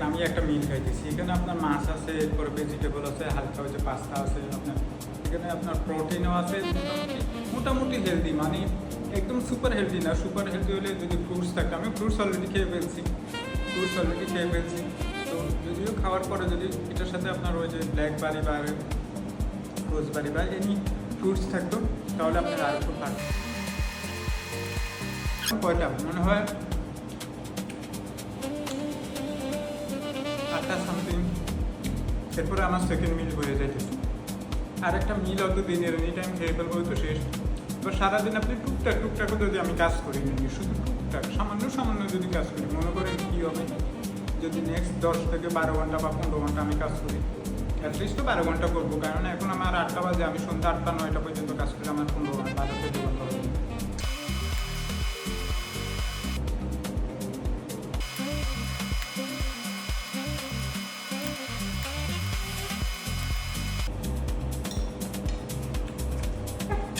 আমি একটা মিল খাইতেছি, এখানে আপনার মাছ আছে, এরপরে ভেজিটেবল আছে, হালকা হচ্ছে পাস্তা আছে, আপনার এখানে আপনার প্রোটিনও আছে, মোটামুটি হেলদি, মানে একদম সুপার হেলদি না। সুপার হেলদি হলে যদি ফ্রুটস থাকতো, আমি ফ্রুটস অলরেডি খেয়ে ফেলছি, তো যদিও খাওয়ার পরে যদি এটার সাথে আপনার ওই যে ব্ল্যাকবেরি বা রোজবেরি বা এনি ফ্রুটস থাকতো, তাহলে আপনার আর একটু ভালো। কয়টা মনে হয় 8টা সামথিং। এরপরে আমার সেকেন্ড মিল হয়ে যাইতেছে, আর একটা মিল হয়তো দিনের এনি টাইম খেয়ে ফেলবো, হয়তো শেষ। এবার সারাদিন আপনি টুকটাক যদি আমি কাজ করি, শুধু টুকটাক সামান্য যদি কাজ করি, মনে করেন কী হবে যদি নেক্সট 10 থেকে 12 ঘন্টা বা 15 ঘন্টা আমি কাজ করি, অ্যাটলিস্ট তো 12 ঘন্টা করবো, কারণ এখন আমার 8টা বাজে, আমি সন্ধ্যা 8টা 9টা পর্যন্ত কাজ করি, আমার 15 ঘন্টা 12 থেকে ঘন্টা হবে।